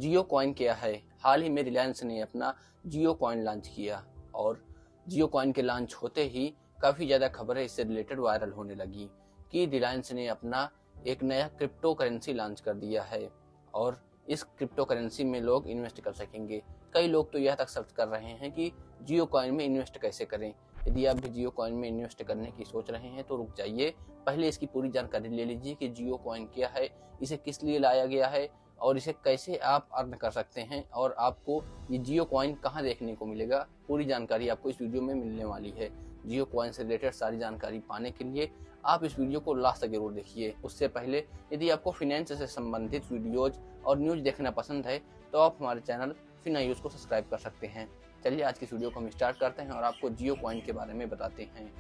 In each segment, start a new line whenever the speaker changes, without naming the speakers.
जियो coin क्या है? हाल ही में रिलायंस ने अपना जियो कॉइन लॉन्च किया और जियो कॉइन के लॉन्च होते ही काफ़ी ज़्यादा खबरें इससे रिलेटेड वायरल होने लगी कि रिलायंस ने अपना एक नया क्रिप्टो करेंसी लॉन्च कर दिया है और इस क्रिप्टो करेंसी में लोग इन्वेस्ट कर सकेंगे। कई लोग तो यह तक सर्च कर रहे हैं कि जियो कॉइन में इन्वेस्ट कैसे करें। यदि आप भी जियो कॉइन में इन्वेस्ट करने की सोच रहे हैं तो रुक जाइए, पहले इसकी पूरी जानकारी ले लीजिए कि जियो कॉइन क्या है, इसे किस लिए लाया गया है और इसे कैसे आप अर्न कर सकते हैं और आपको ये जियो कॉइन कहाँ देखने को मिलेगा। पूरी जानकारी आपको इस वीडियो में मिलने वाली है। जियो कॉइन से रिलेटेड सारी जानकारी पाने के लिए आप इस वीडियो को लास्ट तक जरूर देखिए। उससे पहले यदि आपको फाइनेंस से संबंधित वीडियोज और न्यूज देखना पसंद है तो आप हमारे चैनल फिना न्यूज को सब्सक्राइब कर सकते हैं। चलिए आज की इस वीडियो को हम स्टार्ट करते हैं और आपको जियो कॉइन के बारे में बताते हैं।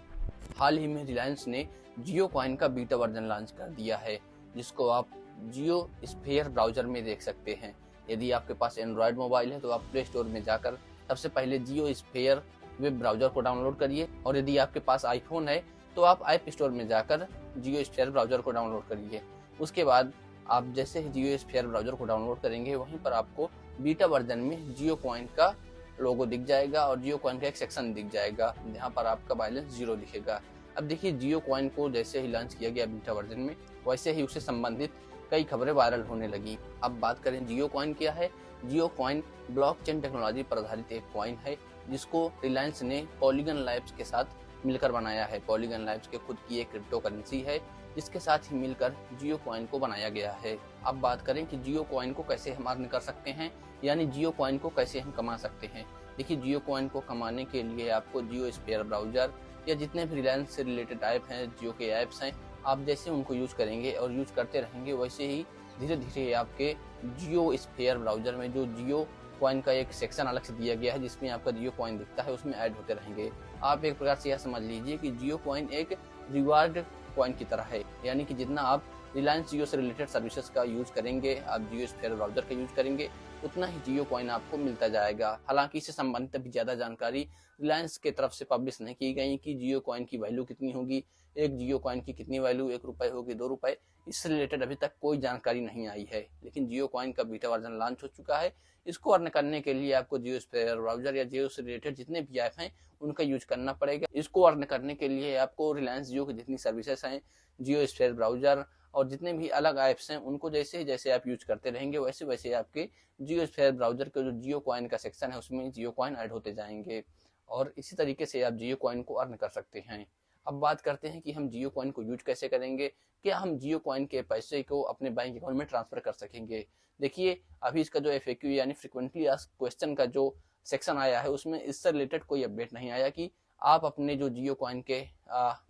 हाल ही में रिलायंस ने जियो कॉइन का बीटा वर्जन लॉन्च कर दिया है, जिसको आप जियो स्फीयर ब्राउजर में देख सकते हैं। यदि आपके पास एंड्रॉयड मोबाइल है तो आप प्ले स्टोर में जाकर सबसे पहले जियो स्फीयर वेब ब्राउजर को डाउनलोड करिए और यदि आपके पास आईफोन है तो आप ऐप स्टोर में जाकर जियो स्फीयर ब्राउजर को डाउनलोड करिए। उसके बाद आप जैसे ही जियो स्फीयर ब्राउजर को डाउनलोड करेंगे वहीं पर आपको बीटा वर्जन में जियो कॉइन का लोगो दिख जाएगा और जियो कॉइन का एक सेक्शन दिख जाएगा जहाँ पर आपका बैलेंस 0 दिखेगा। अब देखिए, जियो कॉइन को जैसे ही लॉन्च किया गया बीटा वर्जन में वैसे ही उससे संबंधित कई खबरें वायरल होने लगी। अब बात करें जियो कॉइन क्या है। जियो कॉइन ब्लॉकचेन टेक्नोलॉजी पर आधारित एक कॉइन है जिसको रिलायंस ने पॉलीगन लैब्स के साथ मिलकर बनाया है। पॉलीगन लैब्स के खुद की एक क्रिप्टो करेंसी है जिसके साथ ही मिलकर जियो कॉइन को बनाया गया है। अब बात करें कि जियो कॉइन को कैसे हम अर्न कर सकते हैं, यानी जियो कॉइन को कैसे हम कमा सकते हैं। देखिए, जियो कॉइन को कमाने के लिए आपको जियो स्फीयर ब्राउजर या जितने भी रिलायंस से रिलेटेड ऐप हैं, जियो के ऐप्स हैं, आप जैसे उनको यूज करेंगे और यूज करते रहेंगे वैसे ही धीरे धीरे आपके जियो स्फीयर ब्राउजर में जो जियो कॉइन का एक सेक्शन अलग से दिया गया है जिसमें आपका जियो कॉइन दिखता है उसमें ऐड होते रहेंगे। आप एक प्रकार से यह समझ लीजिए कि जियो कॉइन एक रिवार्ड कॉइन की तरह है, यानी कि जितना आप रिलायंस जियो से रिलेटेड सर्विसेज का यूज करेंगे, आप जियो स्फीयर ब्राउजर का यूज करेंगे, उतना ही जियो कॉइन आपको मिलता जाएगा। हालांकि इससे संबंधित अभी ज्यादा जानकारी रिलायंस की तरफ से पब्लिश नहीं की गई कि जियो कॉइन की वैल्यू कितनी होगी, एक जियो कॉइन की कितनी वैल्यू, 1 रुपए होगी, 2 रुपए, इससे रिलेटेड अभी तक कोई जानकारी नहीं आई है। लेकिन जियो कॉइन का बीटा वर्जन लॉन्च हो चुका है। इसको अर्न करने के लिए आपको जियो स्फीयर ब्राउजर या जियो से रिलेटेड जितने भी ऐप हैं उनका यूज करना पड़ेगा। इसको अर्न करने के लिए आपको रिलायंस जियो की जितनी सर्विसेज हैं, जियो स्फीयर ब्राउजर और जितने भी अलग ऐप्स हैं, उनको जैसे जैसे आप यूज करते रहेंगे वैसे वैसे आपके जियो स्फीयर ब्राउजर के जो जियो कॉइन का सेक्शन है उसमें जियो कॉइन ऐड होते जाएंगे और इसी तरीके से आप जियो कॉइन को अर्न कर सकते हैं। अब बात करते हैं कि हम जियो कॉइन को यूज कैसे करेंगे। क्या हम जियो कॉइन के पैसे को अपने बैंक अकाउंट में ट्रांसफर कर सकेंगे? देखिए, अभी इसका जो FAQ यानी फ्रिक्वेंटली आस्क्ड क्वेश्चन का जो सेक्शन आया है उसमें इससे रिलेटेड कोई अपडेट नहीं आया कि आप अपने जो जियो कॉइन के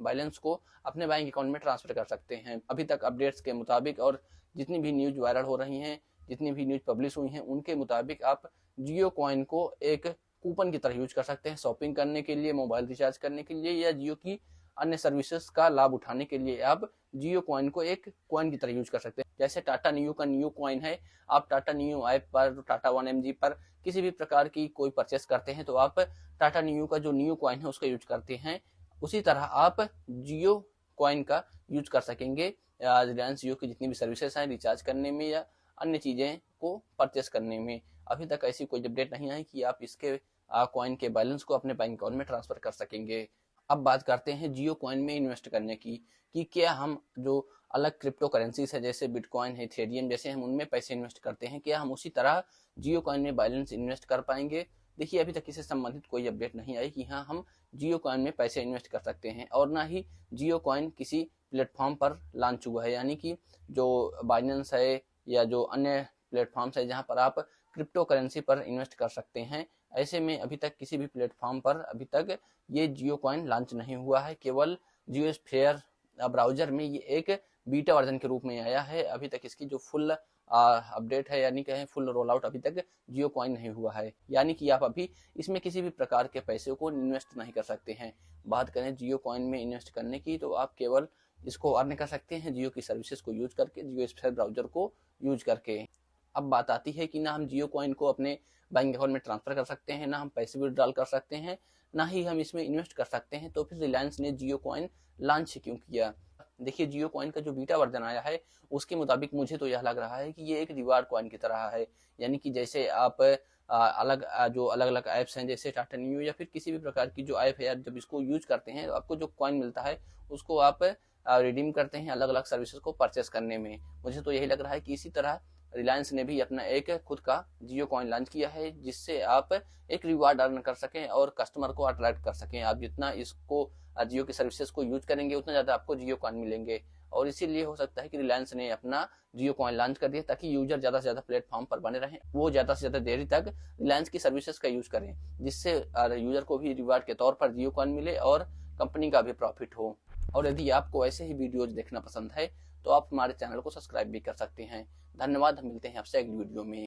बैलेंस को अपने बैंक अकाउंट में ट्रांसफर कर सकते हैं। अभी तक अपडेट्स के मुताबिक और जितनी भी न्यूज वायरल हो रही हैं, जितनी भी न्यूज पब्लिश हुई हैं, उनके मुताबिक आप जियो कॉइन को एक कूपन की तरह यूज कर सकते हैं शॉपिंग करने के लिए, मोबाइल रिचार्ज करने के लिए या जियो की अन्य सर्विसेज का लाभ उठाने के लिए आप जियो कॉइन को एक कॉइन की तरह यूज कर सकते हैं। जैसे टाटा नियो का नियो कॉइन है, आप टाटा नियो ऐप पर, टाटा 1mg पर किसी भी प्रकार की कोई परचेस करते हैं तो आप टाटा नियो का जो नियो कॉइन है उसका यूज करते हैं। उसी तरह आप जियो कॉइन का यूज कर सकेंगे रिलायंस जियो की जितनी भी सर्विसेज हैं रिचार्ज करने में या अन्य चीजें को परचेस करने में। अभी तक ऐसी कोई अपडेट नहीं आई कि आप इसके कॉइन के बैलेंस को अपने बैंक अकाउंट में ट्रांसफर कर सकेंगे। अब बात करते हैं जियो कॉइन में इन्वेस्ट करने की कि क्या हम जो अलग क्रिप्टो करेंसीज है जैसे बिटकॉइन है, इथेरियम जैसे हम उनमें पैसे इन्वेस्ट करते हैं, क्या हम उसी तरह जियो कॉइन में बैलेंस इन्वेस्ट कर पाएंगे? देखिए, अभी तक इससे संबंधित कोई अपडेट नहीं आई कि हाँ हम जियो कॉइन में पैसे इन्वेस्ट कर सकते हैं और ना ही जियो कॉइन किसी प्लेटफॉर्म पर लॉन्च हुआ है, यानी कि जो बाइनेंस है या जो अन्य प्लेटफॉर्म्स है जहाँ पर आप क्रिप्टो करेंसी पर इन्वेस्ट कर सकते हैं, ऐसे में अभी तक किसी भी प्लेटफॉर्म पर अभी तक ये जियो कॉइन लॉन्च नहीं हुआ है। केवल जियो स्फीयर ब्राउजर में ये एक बीटा वर्जन के रूप में आया है। अभी तक इसकी जो फुल अपडेट है यानी कहें फुल रोल आउट अभी तक जियो कॉइन नहीं हुआ है, यानी कि आप अभी इसमें किसी भी प्रकार के पैसे को इन्वेस्ट नहीं कर सकते हैं। बात करें जियो कॉइन में इन्वेस्ट करने की तो आप केवल इसको अर्न कर सकते हैं जियो की सर्विसेज को यूज करके, जियो स्फीयर ब्राउजर को यूज करके। अब बात आती है कि ना हम जियो कॉइन को अपने बैंक अकाउंट में ट्रांसफर कर सकते हैं, ना हम पैसे विड्रॉल कर सकते हैं, ना ही हम इसमें इन्वेस्ट कर सकते हैं। तो फिर रिलायंस ने जियो कॉइन लॉन्च क्यों किया? देखिए जियो कॉइन का जो बीटा वर्जन आया है उसके मुताबिक मुझे तो यह लग रहा है कि ये एक रिवार्ड कॉइन की तरह है। यानी कि जैसे आप जो अलग अलग ऐप्स हैं जैसे टाटा न्यू या फिर किसी भी प्रकार की जो ऐप है यार, जब इसको यूज करते हैं तो आपको जो कॉइन मिलता है उसको आप रिडीम करते हैं अलग अलग सर्विसेज को परचेस करने में। मुझे तो यही लग रहा है कि इसी तरह रिलायंस ने भी अपना एक खुद का जियो कॉइन लॉन्च किया है, जिससे आप एक रिवार्ड अर्न कर सकें और कस्टमर को अट्रैक्ट कर सकें। आप जितना इसको जियो की सर्विसेज को यूज करेंगे उतना ज्यादा आपको जियो कॉइन मिलेंगे, और इसीलिए हो सकता है कि रिलायंस ने अपना जियो कॉइन लॉन्च कर दिया ताकि यूजर ज्यादा से ज्यादा प्लेटफॉर्म पर बने रहें, वो ज्यादा से ज्यादा देरी तक रिलायंस की सर्विसेज का यूज करें, जिससे यूजर को भी रिवार्ड के तौर पर जियो कॉइन मिले और कंपनी का भी प्रॉफिट हो। और यदि आपको ऐसे ही वीडियोज देखना पसंद है तो आप हमारे चैनल को सब्सक्राइब भी कर सकते हैं। धन्यवाद, हम मिलते हैं आपसे अगली वीडियो में।